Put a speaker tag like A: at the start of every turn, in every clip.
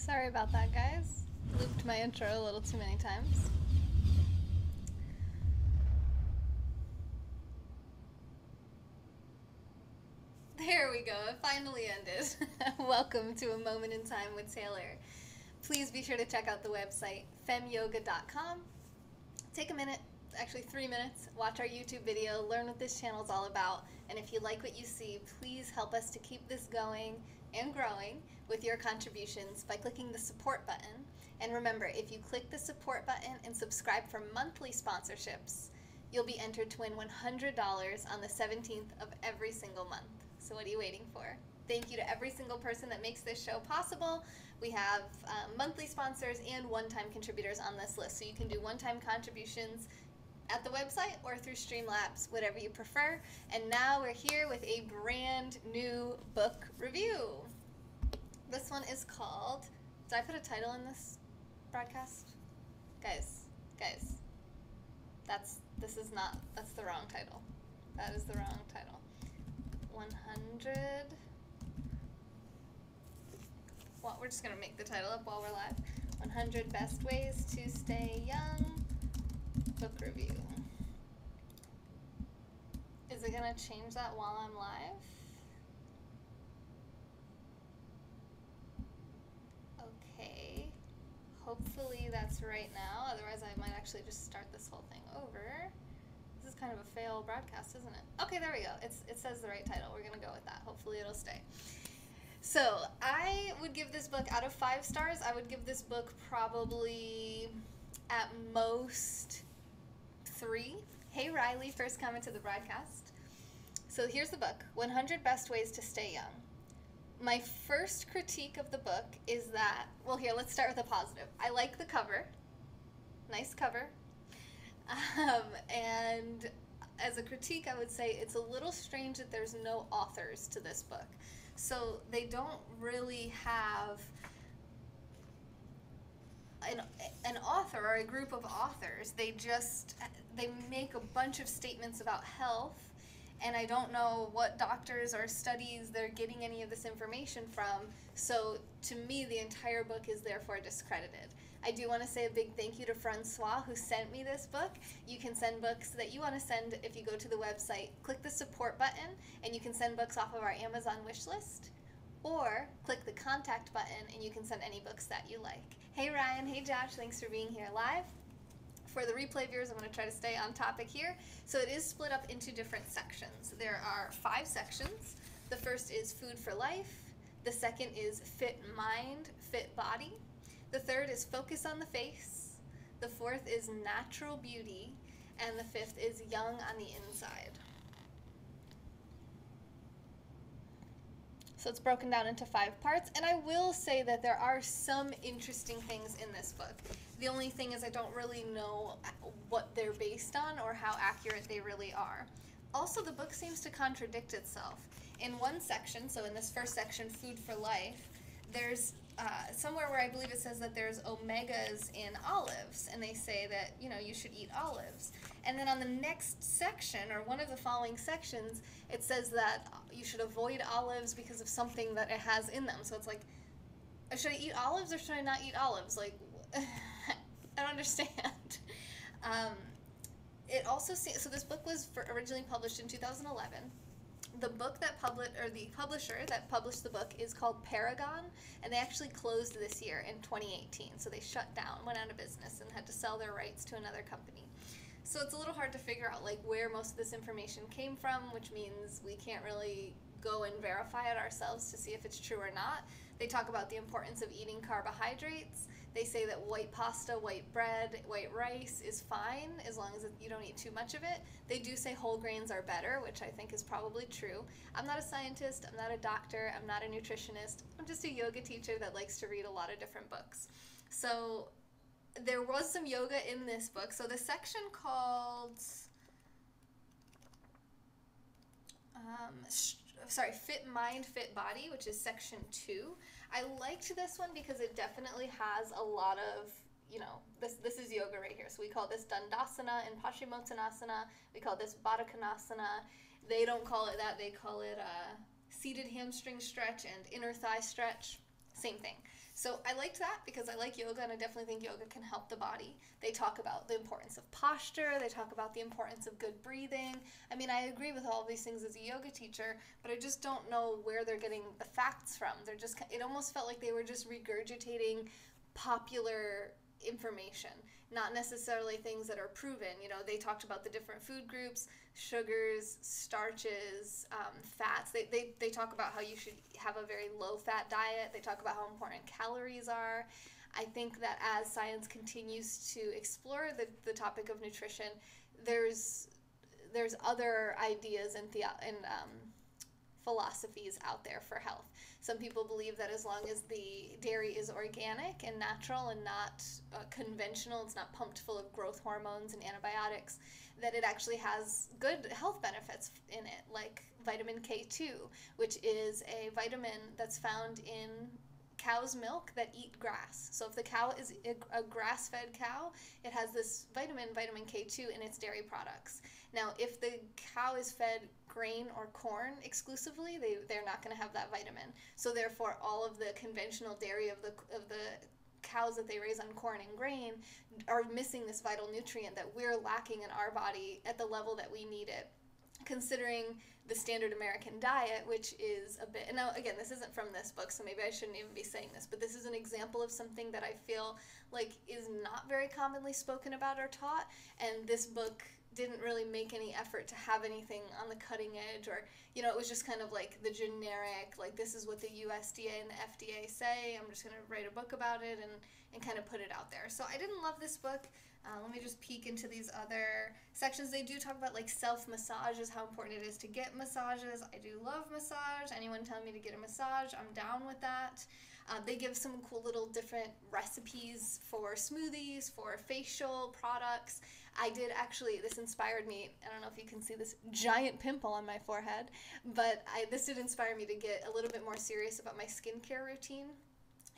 A: Sorry about that, guys. Looped my intro a little too many times. There we go, it finally ended. Welcome to A Moment in Time with Taylor. Please be sure to check out the website, femyoga.com. Take a minute, actually 3 minutes, watch our YouTube video, learn what this channel is all about, and if you like what you see, please help us to keep this going and growing with your contributions by clicking the support button. And remember, if you click the support button and subscribe for monthly sponsorships, you'll be entered to win $100 on the 17th of every single month. So what are you waiting for? Thank you to every single person that makes this show possible. We have monthly sponsors and one-time contributors on this list, so you can do one-time contributions at the website or through Streamlabs, whatever you prefer. And now we're here with a brand new book review. This one is called, did I put a title in this broadcast? Guys, that's the wrong title. That is the wrong title. 100, well, we're just gonna make the title up while we're live. 100 Best Ways to Stay Young book review. Is it gonna change that while I'm live? Okay, hopefully that's right now, otherwise I might actually just start this whole thing over. This is kind of a fail broadcast, isn't it? Okay, there we go. It says the right title. We're gonna go with that. Hopefully it'll stay. So I would give this book out of 5 stars. I would give this book probably at most 3. Hey Riley, first comment to the broadcast. So here's the book, 100 Best Ways to Stay Young. My first critique of the book is that, well here, let's start with a positive. I like the cover. Nice cover. And as a critique, I would say it's a little strange that there's no authors to this book. So they don't really have an author or a group of authors. They make a bunch of statements about health, and I don't know what doctors or studies they're getting any of this information from. So to me, the entire book is therefore discredited. I do want to say a big thank you to Francois who sent me this book. You can send books that you want to send if you go to the website, click the support button, and you can send books off of our Amazon wish list, or click the contact button and you can send any books that you like. Hey Ryan, hey Josh, thanks for being here live. For the replay viewers, I'm going to try to stay on topic here. So it is split up into different sections. There are 5 sections. The first is food for life. The second is fit mind, fit body. The third is focus on the face. The fourth is natural beauty. And the fifth is young on the inside. So it's broken down into 5 parts, and I will say that there are some interesting things in this book. The only thing is I don't really know what they're based on or how accurate they really are. Also, the book seems to contradict itself. In one section, so in this first section, Food for Life, there's somewhere where I believe it says that there's omegas in olives, and they say that, you know, you should eat olives. And then on the next section, or one of the following sections, it says that you should avoid olives because of something that it has in them. So it's like, should I eat olives or should I not eat olives? Like, I don't understand. It also so this book was originally published in 2011. The book that the publisher that published the book is called Paragon, and they actually closed this year in 2018. So they shut down, went out of business, and had to sell their rights to another company. So it's a little hard to figure out like where most of this information came from, which means we can't really go and verify it ourselves to see if it's true or not. They talk about the importance of eating carbohydrates. They say that white pasta, white bread, white rice is fine as long as you don't eat too much of it. They do say whole grains are better, which I think is probably true. I'm not a scientist, I'm not a doctor, I'm not a nutritionist. I'm just a yoga teacher that likes to read a lot of different books. So there was some yoga in this book. So the section called Fit Mind, Fit Body, which is section 2. I liked this one because it definitely has a lot of, you know, this is yoga right here. So we call this Dandasana and Paschimottanasana. We call this Baddha Konasana. They don't call it that. They call it seated hamstring stretch and inner thigh stretch. same thing. So I liked that because I like yoga, and I definitely think yoga can help the body. They talk about the importance of posture. They talk about the importance of good breathing. I mean, I agree with all these things as a yoga teacher, but I just don't know where they're getting the facts from. It almost felt like they were just regurgitating popular information, not necessarily things that are proven. You know, they talked about the different food groups, sugars, starches, fats. They talk about how you should have a very low-fat diet. They talk about how important calories are. I think that as science continues to explore the topic of nutrition, there's other ideas and philosophies out there for health. Some people believe that as long as the dairy is organic and natural and not conventional, it's not pumped full of growth hormones and antibiotics, that it actually has good health benefits in it, like vitamin K2, which is a vitamin that's found in cow's milk that eat grass. So if the cow is a grass-fed cow, it has this vitamin K2 in its dairy products. Now, if the cow is fed grain or corn exclusively, they're not going to have that vitamin. So therefore, all of the conventional dairy of the cows that they raise on corn and grain are missing this vital nutrient that we're lacking in our body at the level that we need it, considering the standard American diet, which is a bit, and now again, this isn't from this book, so maybe I shouldn't even be saying this, but this is an example of something that I feel like is not very commonly spoken about or taught, and this book didn't really make any effort to have anything on the cutting edge, or, you know, it was just kind of like the generic, like, this is what the USDA and the FDA say, I'm just going to write a book about it and kind of put it out there. So I didn't love this book. Let me just peek into these other sections. They do talk about, like, self-massages, how important it is to get massages. I do love massage. Anyone telling me to get a massage, I'm down with that. They give some cool little different recipes for smoothies, for facial products. I did actually, this inspired me, I don't know if you can see this giant pimple on my forehead, but this did inspire me to get a little bit more serious about my skincare routine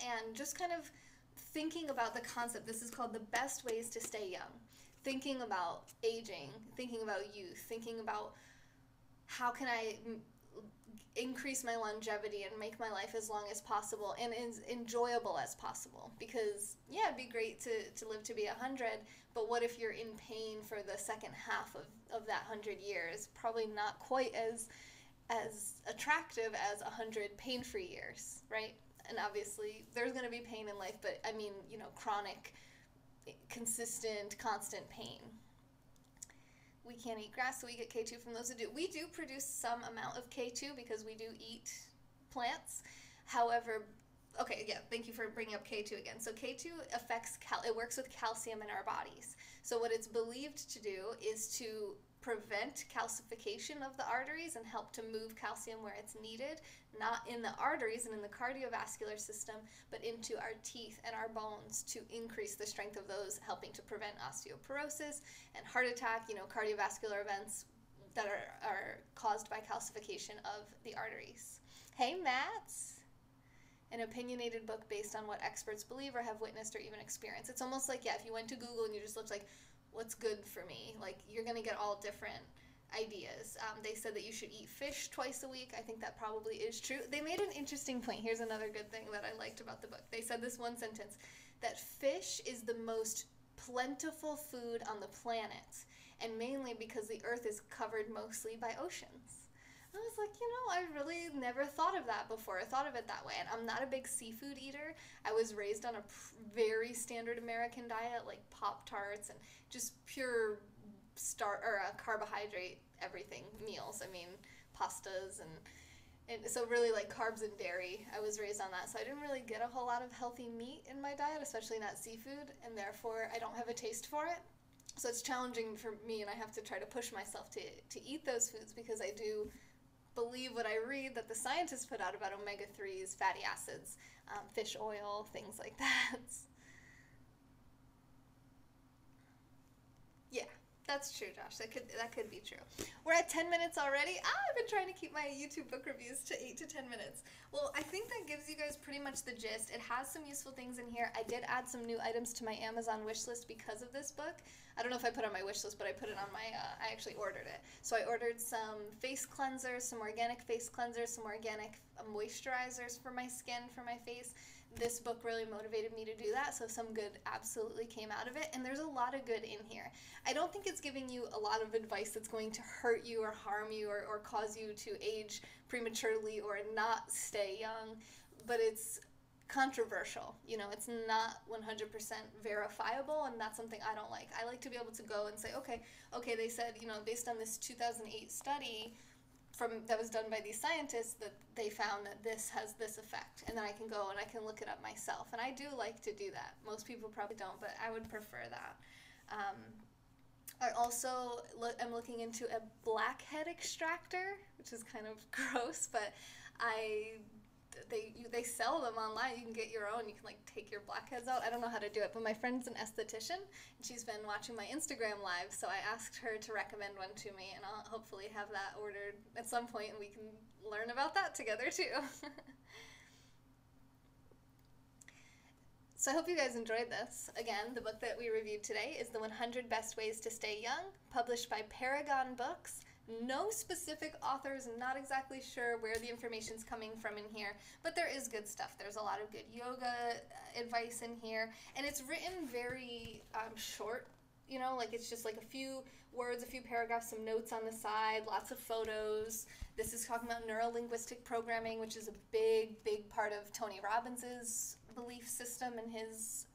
A: and just kind of thinking about the concept. This is called The Best Ways to Stay Young. Thinking about aging, thinking about youth, thinking about how can I increase my longevity and make my life as long as possible and as enjoyable as possible. Because, yeah, it'd be great to live to be 100, but what if you're in pain for the second half of that 100 years? Probably not quite as attractive as 100 pain-free years, right? And obviously, there's going to be pain in life, but I mean, you know, chronic, consistent, constant pain. We can't eat grass, so we get K2 from those who do. We do produce some amount of K2 because we do eat plants. However, okay, yeah, thank you for bringing up K2 again. So K2 affects, it works with calcium in our bodies. So what it's believed to do is to prevent calcification of the arteries and help to move calcium where it's needed, not in the arteries and in the cardiovascular system, but into our teeth and our bones to increase the strength of those, helping to prevent osteoporosis and heart attack, you know, cardiovascular events that are caused by calcification of the arteries. Hey, Mats! An opinionated book based on what experts believe or have witnessed or even experienced. It's almost like, yeah, if you went to Google and you just looked like, what's good for me? Like, you're going to get all different ideas. They said that you should eat fish twice a week. I think that probably is true. They made an interesting point. Here's another good thing that I liked about the book. They said this one sentence, that fish is the most plentiful food on the planet, and mainly because the earth is covered mostly by oceans. I was like, you know, I really never thought of that before. I thought of it that way. And I'm not a big seafood eater. I was raised on a very standard American diet, like Pop-Tarts and just pure carbohydrate everything meals. I mean, pastas and so really like carbs and dairy. I was raised on that. So I didn't really get a whole lot of healthy meat in my diet, especially not seafood. And therefore, I don't have a taste for it. So it's challenging for me, and I have to try to push myself to eat those foods because I do believe what I read that the scientists put out about omega-3s, fatty acids, fish oil, things like that. Yeah, that's true, Josh. That could be true. We're at 10 minutes already. I've been trying to keep my YouTube book reviews to 8 to 10 minutes. Well, I think that gives you guys is pretty much the gist. It has some useful things in here. I did add some new items to my Amazon wish list because of this book. I don't know if I put it on my wish list, but I put it on my, I actually ordered it. So I ordered some face cleansers, some organic face cleansers, some organic moisturizers for my skin, for my face. This book really motivated me to do that, so some good absolutely came out of it, and there's a lot of good in here. I don't think it's giving you a lot of advice that's going to hurt you or harm you or cause you to age prematurely or not stay young, but it's controversial. You know, it's not 100% verifiable, and that's something I don't like. I like to be able to go and say, okay, they said, you know, based on this 2008 study that was done by these scientists, that they found that this has this effect, and then I can go and I can look it up myself, and I do like to do that. Most people probably don't, but I would prefer that. I also am looking into a blackhead extractor, which is kind of gross, but they sell them online. You can get your own. You can like take your blackheads out. I don't know how to do it, but my friend's an esthetician, and she's been watching my Instagram live, so I asked her to recommend one to me, and I'll hopefully have that ordered at some point, and we can learn about that together too. So I hope you guys enjoyed this. Again, the book that we reviewed today is The 100 Best Ways to Stay Young, published by Paragon Books. No specific authors, not exactly sure where the information's coming from in here, but there is good stuff. There's a lot of good yoga advice in here, and it's written very short, you know, like it's just like a few words, a few paragraphs, some notes on the side, lots of photos. This is talking about neuro-linguistic programming, which is a big part of Tony Robbins's belief system and his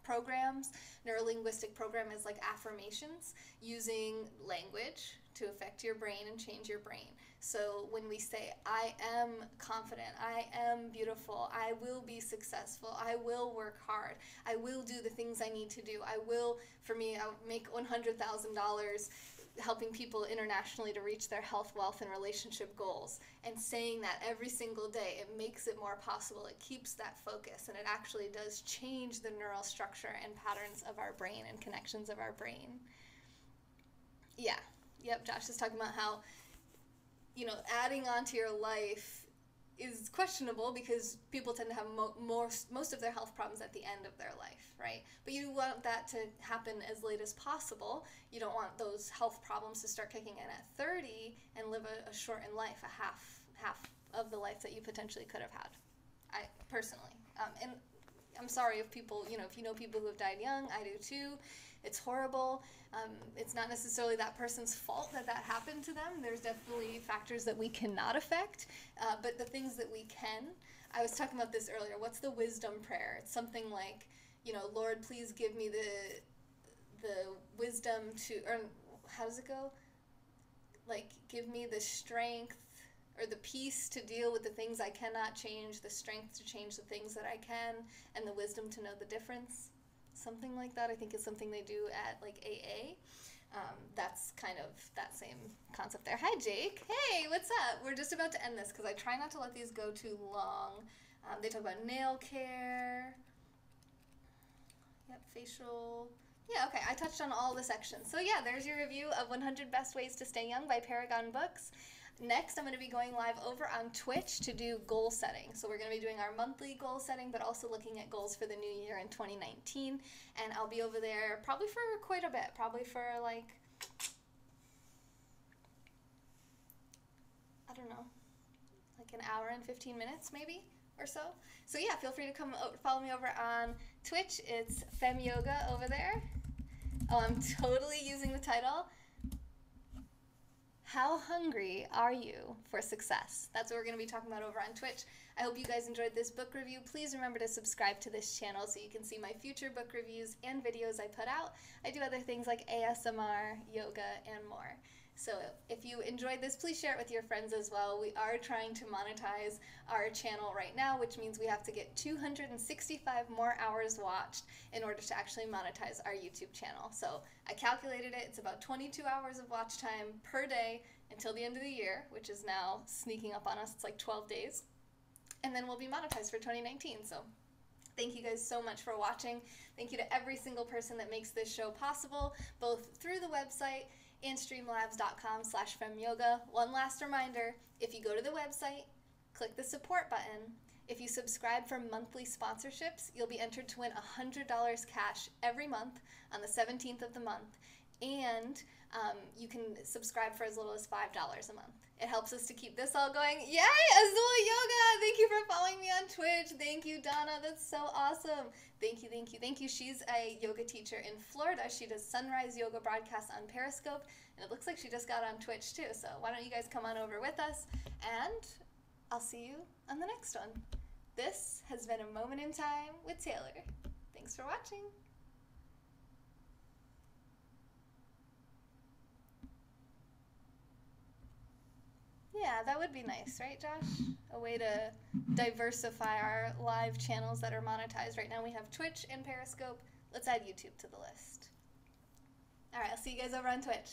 A: programs. Neuro-linguistic program is like affirmations using language to affect your brain and change your brain. So when we say, I am confident, I am beautiful, I will be successful, I will work hard, I will do the things I need to do, I will, for me, I'll make $100,000 helping people internationally to reach their health, wealth, and relationship goals. And saying that every single day, it makes it more possible. It keeps that focus, and it actually does change the neural structure and patterns of our brain and connections of our brain. Yeah. Yep, Josh is talking about how, you know, adding on to your life is questionable because people tend to have most of their health problems at the end of their life, right? But you want that to happen as late as possible. You don't want those health problems to start kicking in at 30 and live a shortened life, a half of the life that you potentially could have had. I personally, and I'm sorry if people, you know, if you know people who have died young, I do too. It's horrible. It's not necessarily that person's fault that happened to them. There's definitely factors that we cannot affect, but the things that we can. I was talking about this earlier. What's the wisdom prayer? It's something like, you know, Lord, please give me the wisdom to, or how does it go? Like, give me the strength or the peace to deal with the things I cannot change, the strength to change the things that I can, and the wisdom to know the difference. Something like that. I think is something they do at like AA. That's kind of that same concept there. Hi, Jake. Hey, what's up? We're just about to end this because I try not to let these go too long. They talk about nail care. Yep, facial. Yeah, okay. I touched on all the sections. So yeah, there's your review of 100 Best Ways to Stay Young by Paragon Books. Next, I'm going to be going live over on Twitch to do goal setting. So we're going to be doing our monthly goal setting, but also looking at goals for the new year in 2019. And I'll be over there probably for quite a bit, probably for like, I don't know, like an hour and 15 minutes maybe or so. So yeah, feel free to come follow me over on Twitch. It's Fem Yoga over there. Oh, I'm totally using the title. How hungry are you for success? That's what we're going to be talking about over on Twitch. I hope you guys enjoyed this book review. Please remember to subscribe to this channel so you can see my future book reviews and videos I put out. I do other things like ASMR, yoga, and more. So if you enjoyed this, please share it with your friends as well. We are trying to monetize our channel right now, which means we have to get 265 more hours watched in order to actually monetize our YouTube channel. So I calculated it. It's about 22 hours of watch time per day until the end of the year, which is now sneaking up on us. It's like 12 days. And then we'll be monetized for 2019. So thank you guys so much for watching. Thank you to every single person that makes this show possible, both through the website and streamlabs.com/femyoga. One last reminder, if you go to the website, click the support button, If you subscribe for monthly sponsorships, you'll be entered to win $100 cash every month on the 17th of the month. And you can subscribe for as little as $5 a month. It helps us to keep this all going. Yay! Azul Yoga! Thank you for following me on Twitch. Thank you, Donna. That's so awesome. Thank you, thank you, thank you. She's a yoga teacher in Florida. She does sunrise yoga broadcasts on Periscope. And it looks like she just got on Twitch too. So why don't you guys come on over with us? And I'll see you on the next one. This has been A Moment in Time with Taylor. Thanks for watching. Yeah, that would be nice, right, Josh? A way to diversify our live channels that are monetized. Right now we have Twitch and Periscope. Let's add YouTube to the list. All right, I'll see you guys over on Twitch.